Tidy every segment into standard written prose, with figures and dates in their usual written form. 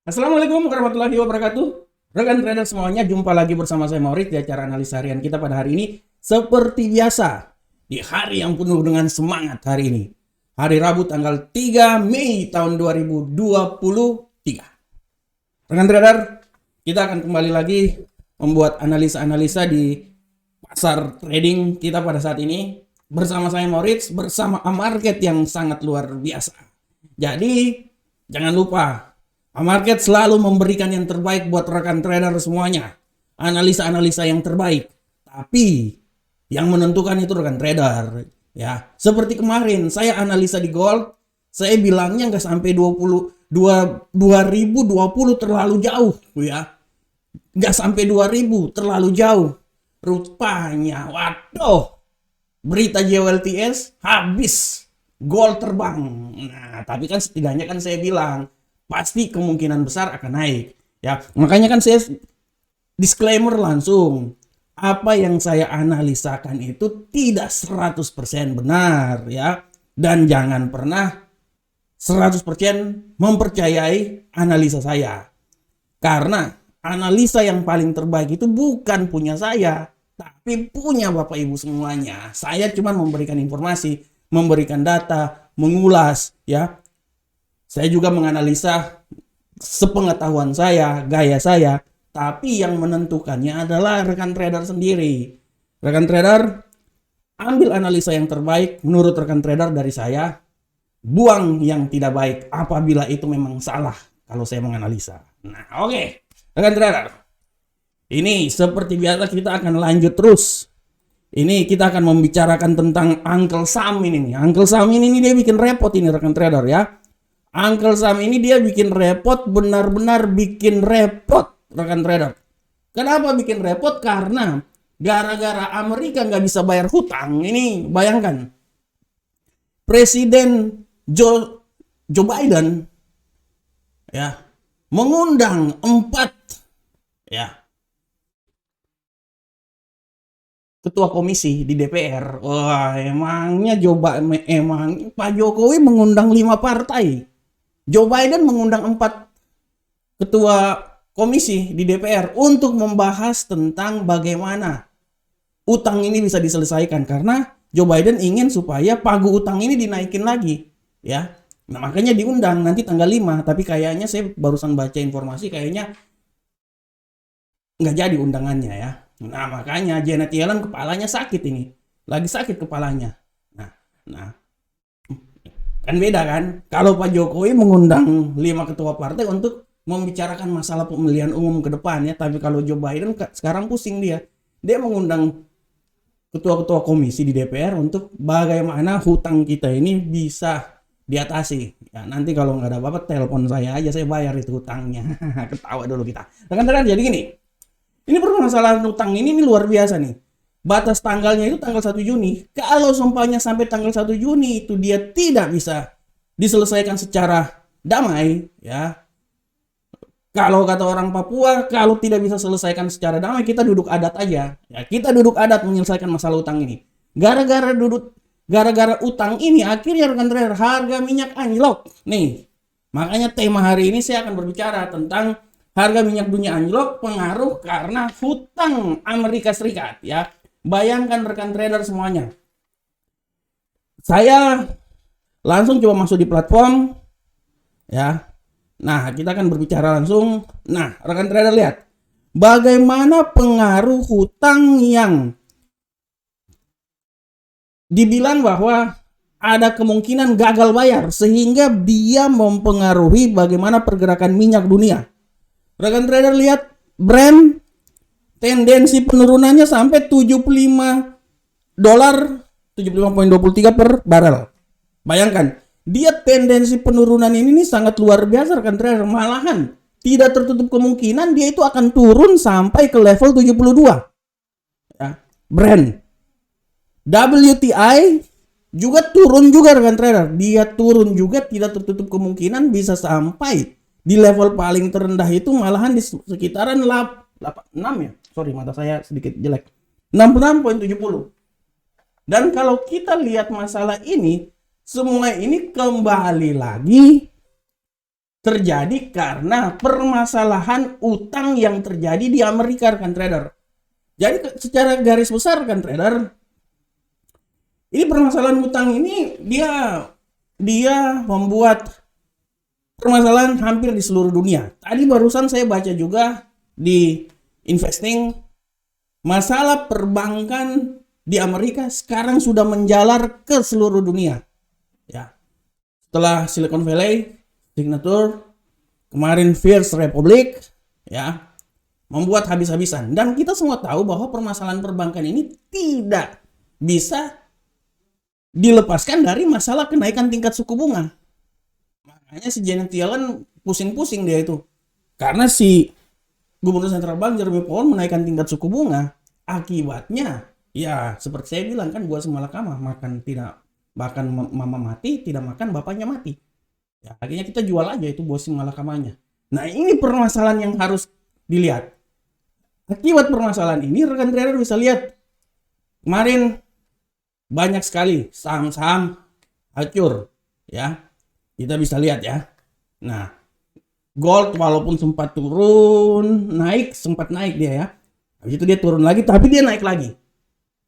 Assalamualaikum warahmatullahi wabarakatuh. Rekan trader semuanya, jumpa lagi bersama saya Maurits di acara analisa harian kita pada hari ini. Seperti biasa, di hari yang penuh dengan semangat hari ini. Hari Rabu tanggal 3 Mei tahun 2023. Rekan trader, kita akan kembali lagi membuat analisa-analisa di pasar trading kita pada saat ini. Bersama saya Maurits, bersama market yang sangat luar biasa. Jadi, jangan lupa, market selalu memberikan yang terbaik buat rekan trader semuanya. Analisa-analisa yang terbaik. Tapi yang menentukan itu rekan trader. Ya, seperti kemarin saya analisa di gold, saya bilangnya nggak sampai 2020 terlalu jauh, ya. Nggak sampai 2000 terlalu jauh. Rupanya, waduh, berita JOLTS habis, gold terbang. Nah, tapi kan setidaknya kan saya bilang pasti kemungkinan besar akan naik. Ya, makanya kan saya disclaimer langsung. Apa yang saya analisakan itu tidak 100% benar, ya. Dan jangan pernah 100% mempercayai analisa saya. Karena analisa yang paling terbaik itu bukan punya saya, tapi punya Bapak Ibu semuanya. Saya cuma memberikan informasi, memberikan data, mengulas, ya. Saya juga menganalisa sepengetahuan saya, gaya saya, tapi yang menentukannya adalah rekan trader sendiri. Rekan trader, ambil analisa yang terbaik menurut rekan trader dari saya, buang yang tidak baik apabila itu memang salah kalau saya menganalisa. Nah, oke. Rekan trader, ini seperti biasa kita akan lanjut terus. Ini kita akan membicarakan tentang Uncle Sam ini nih. Uncle Sam ini dia bikin repot ini rekan trader, ya. Uncle Sam ini dia bikin repot, benar-benar bikin repot rekan trader. Kenapa bikin repot? Karena gara-gara Amerika nggak bisa bayar hutang. Ini bayangkan, Presiden Joe Biden, ya, mengundang 4, ya, ketua komisi di DPR. Wah, emangnya emang Pak Jokowi mengundang 5 partai. Joe Biden mengundang 4 ketua komisi di DPR untuk membahas tentang bagaimana utang ini bisa diselesaikan, karena Joe Biden ingin supaya pagu utang ini dinaikin lagi, ya. Nah, makanya diundang nanti tanggal 5, tapi kayaknya saya barusan baca informasi kayaknya nggak jadi undangannya, ya. Nah, makanya Janet Yellen kepalanya sakit ini. Lagi sakit kepalanya. Nah, kan beda kan? Kalau Pak Jokowi mengundang 5 ketua partai untuk membicarakan masalah pemilihan umum ke depan, ya. Tapi kalau Joe Biden sekarang pusing dia. Dia mengundang ketua-ketua komisi di DPR untuk bagaimana hutang kita ini bisa diatasi. Ya, nanti kalau nggak ada apa-apa telepon saya aja, saya bayar itu hutangnya. Ketawa dulu kita. Rekan-rekan, jadi gini. Ini permasalahan hutang ini luar biasa nih. Batas tanggalnya itu tanggal 1 Juni. Kalau sumpahnya sampai tanggal 1 Juni itu dia tidak bisa diselesaikan secara damai, ya. Kalau kata orang Papua, kalau tidak bisa selesaikan secara damai, kita duduk adat aja. Ya, kita duduk adat menyelesaikan masalah utang ini. Gara-gara utang ini akhirnya rekan trader harga minyak anjlok. Nih. Makanya tema hari ini saya akan berbicara tentang harga minyak dunia anjlok pengaruh karena hutang Amerika Serikat, ya. Bayangkan rekan trader semuanya. Saya langsung coba masuk di platform, ya. Nah, kita akan berbicara langsung. Nah, rekan trader lihat bagaimana pengaruh hutang yang dibilang bahwa ada kemungkinan gagal bayar sehingga dia mempengaruhi bagaimana pergerakan minyak dunia. Rekan trader lihat Brent, tendensi penurunannya sampai 75 dolar, 75,23 per barrel. Bayangkan, dia tendensi penurunan ini sangat luar biasa rekan trader. Malahan tidak tertutup kemungkinan dia itu akan turun sampai ke level 72. Ya, Brent. WTI juga turun juga rekan trader. Dia turun juga, tidak tertutup kemungkinan bisa sampai di level paling terendah itu malahan di sekitaran 6 ya. Sorry, mata saya sedikit jelek. 66,70. Dan kalau kita lihat masalah ini, semua ini kembali lagi terjadi karena permasalahan utang yang terjadi di Amerika, rekan trader. Jadi secara garis besar, rekan trader, ini permasalahan utang ini dia membuat permasalahan hampir di seluruh dunia. Tadi barusan saya baca juga di investing, masalah perbankan di Amerika sekarang sudah menjalar ke seluruh dunia. Ya. Setelah Silicon Valley, Signature, kemarin First Republic, ya, membuat habis-habisan. Dan kita semua tahu bahwa permasalahan perbankan ini tidak bisa dilepaskan dari masalah kenaikan tingkat suku bunga. Makanya si Janet Yellen pusing-pusing dia itu. Karena si Gubernur Central Bank Jerome Powell menaikkan tingkat suku bunga. Akibatnya, ya seperti saya bilang kan, buah semalakama, makan tidak, bahkan mama mati, tidak makan bapaknya mati. Ya, akhirnya kita jual aja itu buah simalakamanya. Nah, ini permasalahan yang harus dilihat. Akibat permasalahan ini, rekan trader bisa lihat kemarin banyak sekali saham-saham hancur, ya. Kita bisa lihat ya. Nah, gold walaupun sempat turun, sempat naik dia ya. Habis itu dia turun lagi, tapi dia naik lagi.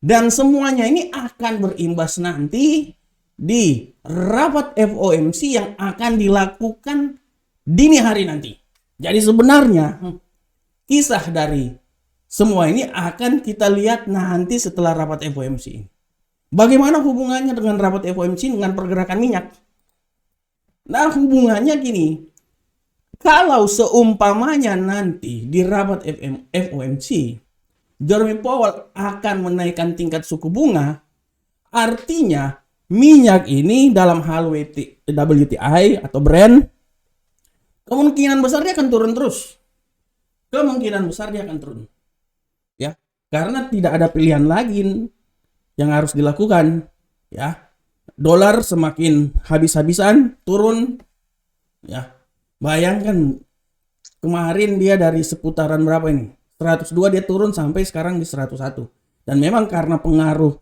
Dan semuanya ini akan berimbas nanti di rapat FOMC yang akan dilakukan dini hari nanti. Jadi sebenarnya kisah dari semua ini akan kita lihat nanti setelah rapat FOMC ini. Bagaimana hubungannya dengan rapat FOMC dengan pergerakan minyak? Nah, hubungannya gini. Kalau seumpamanya nanti di rapat FOMC, Jerome Powell akan menaikkan tingkat suku bunga, artinya minyak ini dalam hal WTI atau Brent, kemungkinan besar dia akan turun terus. Kemungkinan besar dia akan turun. Ya, karena tidak ada pilihan lagi yang harus dilakukan, ya. Dolar semakin habis-habisan turun, ya. Bayangkan kemarin dia dari seputaran berapa ini? 102 dia turun sampai sekarang di 101. Dan memang karena pengaruh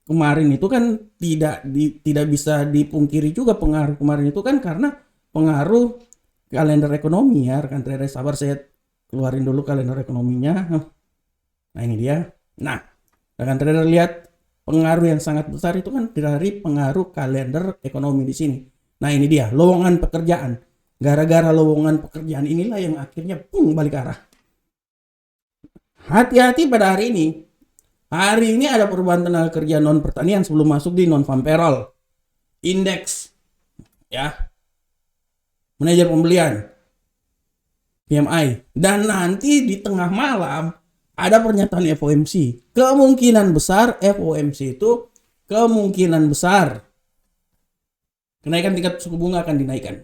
kemarin itu kan tidak bisa dipungkiri juga, pengaruh kemarin itu kan karena pengaruh kalender ekonomi ya, rekan trader. Sabar, saya keluarin dulu kalender ekonominya. Nah, ini dia. Nah, rekan trader lihat pengaruh yang sangat besar itu kan dari pengaruh kalender ekonomi di sini. Nah, ini dia, lowongan pekerjaan. Gara-gara lowongan pekerjaan inilah yang akhirnya balik arah. Hati-hati pada hari ini. Hari ini ada perubahan tenaga kerja non pertanian sebelum masuk di non farm payroll, indeks, ya, manajer pembelian, PMI, dan nanti di tengah malam ada pernyataan FOMC. Kemungkinan besar FOMC itu kenaikan tingkat suku bunga akan dinaikkan.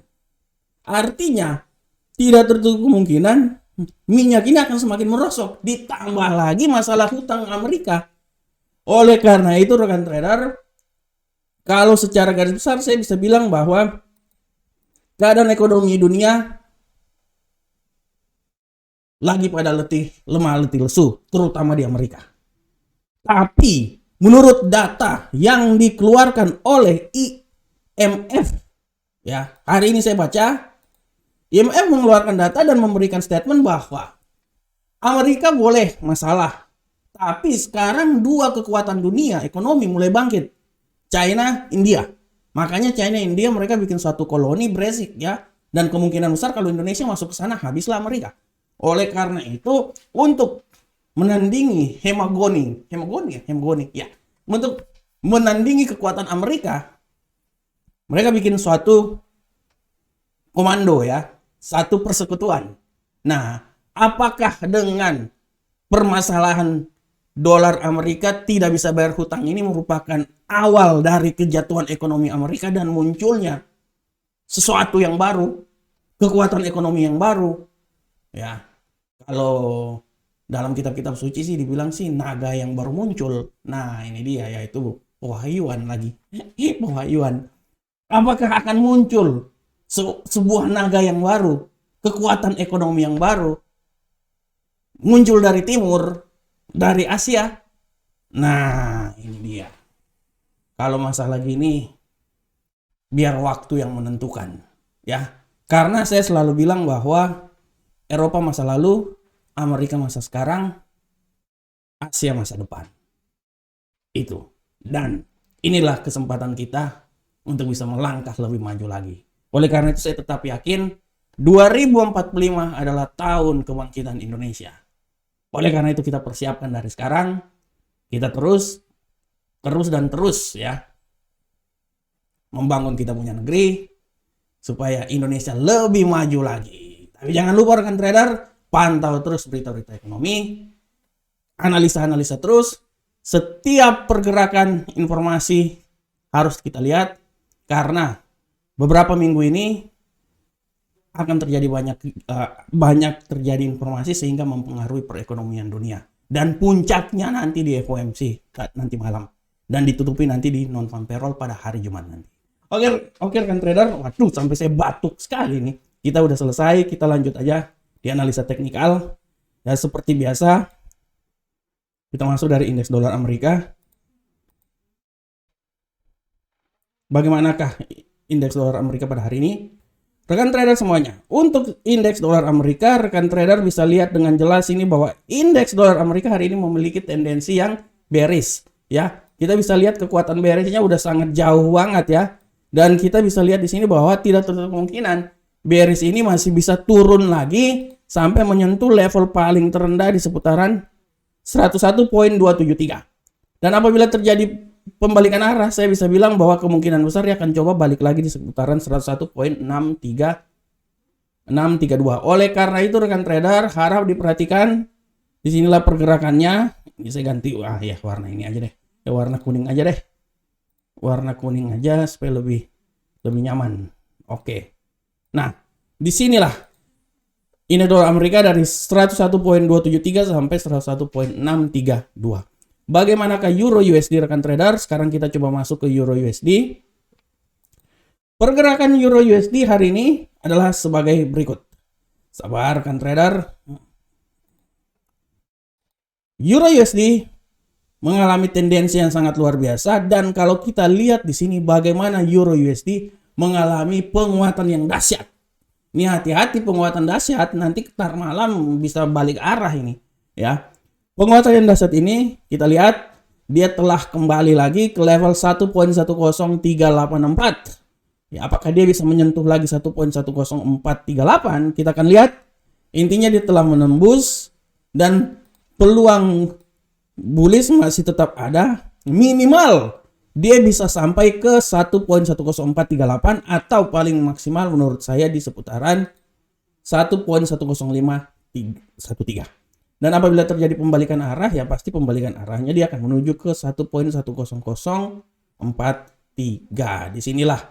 Artinya tidak tertutup kemungkinan minyak ini akan semakin merosot, ditambah lagi masalah hutang Amerika. Oleh karena itu, rekan trader, kalau secara garis besar saya bisa bilang bahwa keadaan ekonomi dunia lagi pada lemah letih lesu, terutama di Amerika. Tapi menurut data yang dikeluarkan oleh IMF, ya, hari ini saya baca IMF mengeluarkan data dan memberikan statement bahwa Amerika boleh masalah, tapi sekarang dua kekuatan dunia ekonomi mulai bangkit, China, India. Makanya China, India mereka bikin suatu koloni Brexit ya, dan kemungkinan besar kalau Indonesia masuk ke sana habislah Amerika. Oleh karena itu, untuk menandingi untuk menandingi kekuatan Amerika, mereka bikin suatu komando ya, satu persekutuan. Nah, apakah dengan permasalahan dolar Amerika tidak bisa bayar hutang ini merupakan awal dari kejatuhan ekonomi Amerika dan munculnya sesuatu yang baru, kekuatan ekonomi yang baru? Ya, kalau dalam kitab-kitab suci sih dibilang sih naga yang baru muncul. Nah, ini dia, yaitu pewahyuan lagi. Pewahyuan. Apakah akan muncul sebuah naga yang baru, kekuatan ekonomi yang baru, muncul dari timur, dari Asia? Nah, ini dia. Kalau masalah gini, biar waktu yang menentukan, ya. Karena saya selalu bilang bahwa Eropa masa lalu, Amerika masa sekarang, Asia masa depan. Itu. Dan inilah kesempatan kita untuk bisa melangkah lebih maju lagi. Oleh karena itu saya tetap yakin 2045 adalah tahun kebangkitan Indonesia. Oleh karena itu kita persiapkan dari sekarang, kita terus ya membangun kita punya negeri supaya Indonesia lebih maju lagi. Tapi jangan lupa rekan trader, pantau terus berita-berita ekonomi, analisa-analisa terus, setiap pergerakan informasi harus kita lihat karena beberapa minggu ini akan terjadi banyak terjadi informasi sehingga mempengaruhi perekonomian dunia. Dan puncaknya nanti di FOMC nanti malam dan ditutupi nanti di non farm payroll pada hari Jumat nanti. Oke rekan trader, waduh sampai saya batuk sekali nih. Kita udah selesai, kita lanjut aja di analisa teknikal. Ya seperti biasa kita masuk dari indeks dolar Amerika. Bagaimanakah indeks dolar Amerika pada hari ini? Rekan trader semuanya, untuk indeks dolar Amerika, rekan trader bisa lihat dengan jelas ini bahwa indeks dolar Amerika hari ini memiliki tendensi yang bearish, ya. Kita bisa lihat kekuatan bearishnya udah sangat jauh banget ya. Dan kita bisa lihat di sini bahwa tidak tertutup kemungkinan bearish ini masih bisa turun lagi sampai menyentuh level paling terendah di seputaran 101.273. Dan apabila terjadi pembalikan arah, saya bisa bilang bahwa kemungkinan besar dia akan coba balik lagi di seputaran 101.632. Oleh karena itu rekan trader harap diperhatikan. Disinilah pergerakannya. Ini saya ganti warna ini aja deh. Ya warna kuning aja deh. Warna kuning aja supaya lebih nyaman. Oke. Nah, disinilah ini dolar Amerika dari 101.273 sampai 101.632. Bagaimanakah Euro USD rekan trader? Sekarang kita coba masuk ke Euro USD. Pergerakan Euro USD hari ini adalah sebagai berikut. Sabar rekan trader. Euro USD mengalami tendensi yang sangat luar biasa dan kalau kita lihat di sini bagaimana Euro USD mengalami penguatan yang dahsyat. Ini hati-hati penguatan dahsyat, nanti ntar malam bisa balik arah ini, ya. Penguatan yang dahsyat ini kita lihat dia telah kembali lagi ke level 1.10384. Ya, apakah dia bisa menyentuh lagi 1.10438? Kita akan lihat. Intinya dia telah menembus dan peluang bullish masih tetap ada. Minimal dia bisa sampai ke 1.10438 atau paling maksimal menurut saya di seputaran 1.10513. Dan apabila terjadi pembalikan arah, ya pasti pembalikan arahnya dia akan menuju ke 1.10043. Disinilah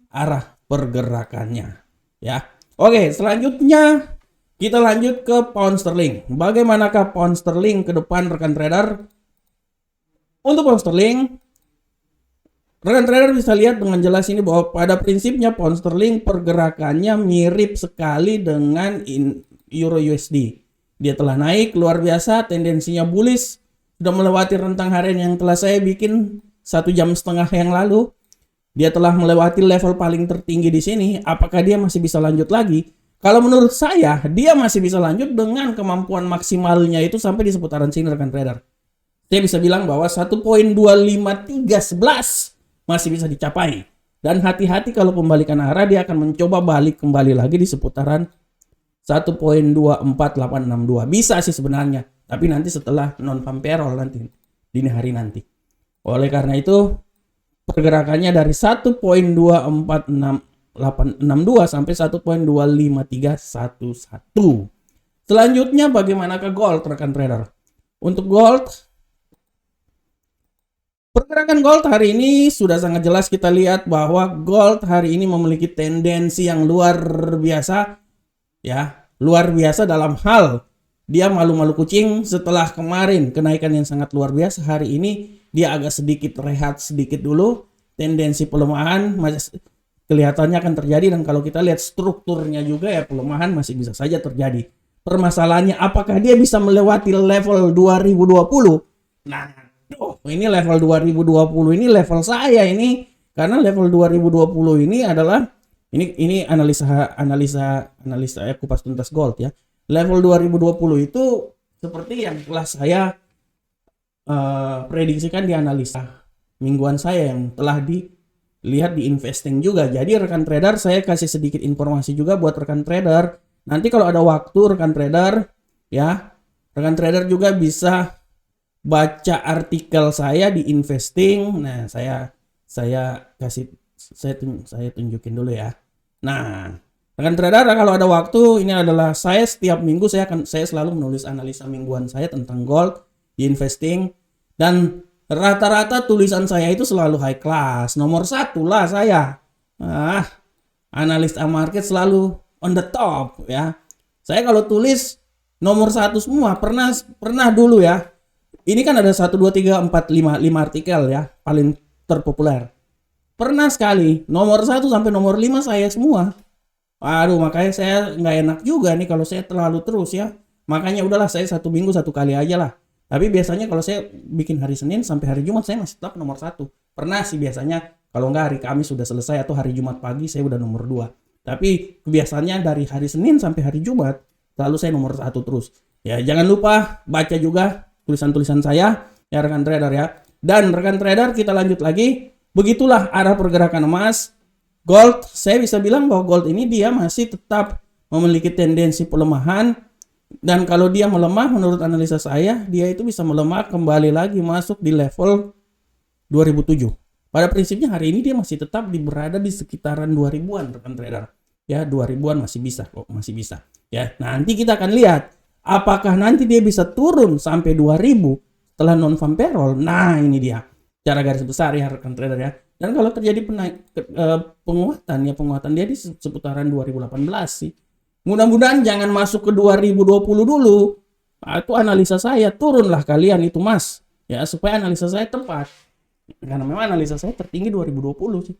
arah pergerakannya. Ya. Oke, selanjutnya kita lanjut ke pound sterling. Bagaimanakah pound sterling ke depan rekan trader? Untuk pound sterling, rekan trader bisa lihat dengan jelas ini bahwa pada prinsipnya pound sterling pergerakannya mirip sekali dengan Euro USD. Dia telah naik luar biasa, tendensinya bullish, sudah melewati rentang harian yang telah saya bikin 1,5 jam yang lalu. Dia telah melewati level paling tertinggi di sini. Apakah dia masih bisa lanjut lagi? Kalau menurut saya, dia masih bisa lanjut dengan kemampuan maksimalnya itu sampai di seputaran sini rekan trader. Saya bisa bilang bahwa 1.25311 masih bisa dicapai. Dan hati-hati kalau pembalikan arah dia akan mencoba balik kembali lagi di seputaran 1.24862. Bisa sih sebenarnya, tapi nanti setelah non farm payroll nanti dini hari nanti. Oleh karena itu pergerakannya dari 1.24862 sampai 1.25311. Selanjutnya bagaimanakah gold rekan trader? Untuk gold, pergerakan gold hari ini sudah sangat jelas kita lihat bahwa gold hari ini memiliki tendensi yang luar biasa. Ya, luar biasa dalam hal dia malu-malu kucing setelah kemarin kenaikan yang sangat luar biasa. Hari ini dia agak sedikit rehat sedikit dulu. Tendensi pelemahan masih kelihatannya akan terjadi dan kalau kita lihat strukturnya juga ya pelemahan masih bisa saja terjadi. Permasalahannya apakah dia bisa melewati level 2020? Nah, ini level 2020 ini level saya ini karena level 2020 ini adalah Ini analisa ya, kupas tuntas gold ya. Level 2020 itu seperti yang telah saya prediksikan di analisa mingguan saya yang telah dilihat di investing juga. Jadi rekan trader, saya kasih sedikit informasi juga buat rekan trader. Nanti kalau ada waktu rekan trader ya, rekan trader juga bisa baca artikel saya di investing. Nah, saya tunjukin dulu ya. Nah, rekan trader, kalau ada waktu, ini adalah saya setiap minggu saya selalu menulis analisa mingguan saya tentang gold di investing, dan rata-rata tulisan saya itu selalu high class, nomor 1 lah saya. Analis market selalu on the top ya. Saya kalau tulis nomor 1 semua, pernah dulu ya. Ini kan ada 1 2 3 4 5 artikel ya, paling terpopuler. Pernah sekali nomor 1 sampai nomor 5 saya semua. Aduh, makanya saya nggak enak juga nih kalau saya terlalu terus ya. Makanya udahlah, saya 1 minggu 1 kali aja lah. Tapi biasanya kalau saya bikin hari Senin sampai hari Jumat, saya masih tetap nomor 1. Pernah sih biasanya, kalau nggak hari Kamis sudah selesai, atau hari Jumat pagi saya udah nomor 2. Tapi kebiasaannya dari hari Senin sampai hari Jumat, selalu saya nomor 1 terus. Ya, jangan lupa baca juga tulisan-tulisan saya, ya rekan trader ya. Dan rekan trader, kita lanjut lagi. Begitulah arah pergerakan emas. Gold, saya bisa bilang bahwa gold ini dia masih tetap memiliki tendensi pelemahan. Dan kalau dia melemah, menurut analisa saya, dia itu bisa melemah kembali lagi masuk di level 2007. Pada prinsipnya hari ini dia masih tetap berada di sekitaran 2000-an rekan trader. Ya, 2000-an masih bisa kok, masih bisa. Ya, nanti kita akan lihat apakah nanti dia bisa turun sampai 2000 setelah non farm payroll. Nah, ini dia cara garis besar ya rekan trader ya. Dan kalau terjadi penguatan dia di seputaran 2018 sih. Mudah-mudahan jangan masuk ke 2020 dulu. Nah, itu analisa saya, turunlah kalian itu mas. Ya, supaya analisa saya tepat. Karena memang analisa saya tertinggi 2020 sih.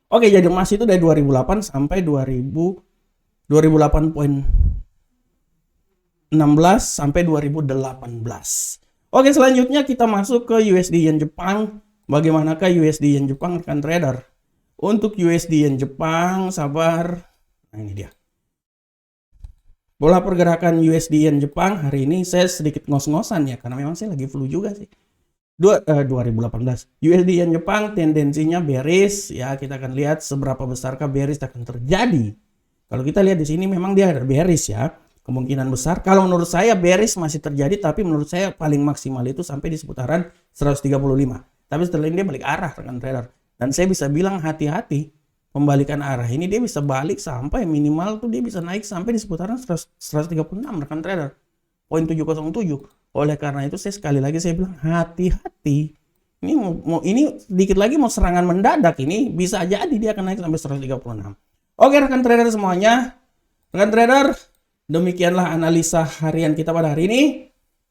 Oke, jadi emas itu dari 2008 sampai 2008.16 sampai 2018. Oke, selanjutnya kita masuk ke USD Yen Jepang. Bagaimanakah USD Yen Jepang rekan trader? Untuk USD Yen Jepang, sabar. Nah, ini dia. Bola pergerakan USD Yen Jepang hari ini saya sedikit ngos-ngosan ya, karena memang saya lagi flu juga sih. 2018 USD Yen Jepang tendensinya bearish ya, kita akan lihat seberapa besarkah bearish akan terjadi. Kalau kita lihat di sini memang dia ada bearish ya, kemungkinan besar. Kalau menurut saya bearish masih terjadi, tapi menurut saya paling maksimal itu sampai di seputaran 135. Tapi setelah ini dia balik arah rekan trader, dan saya bisa bilang hati-hati. Pembalikan arah ini dia bisa balik sampai minimal tuh dia bisa naik sampai di seputaran 136 rekan trader, 0.707. Oleh karena itu saya sekali lagi saya bilang hati-hati. Ini sedikit lagi mau serangan mendadak, ini bisa jadi dia akan naik sampai 136. Oke rekan trader semuanya. Rekan trader, demikianlah analisa harian kita pada hari ini.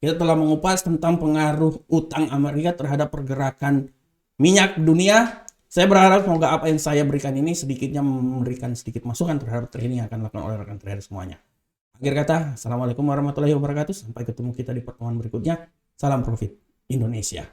Kita telah mengupas tentang pengaruh utang Amerika terhadap pergerakan minyak dunia. Saya berharap semoga apa yang saya berikan ini sedikitnya memberikan sedikit masukan terhadap trading yang akan dilakukan oleh rekan trader semuanya. Akhir kata, Assalamualaikum warahmatullahi wabarakatuh. Sampai ketemu kita di pertemuan berikutnya. Salam profit Indonesia.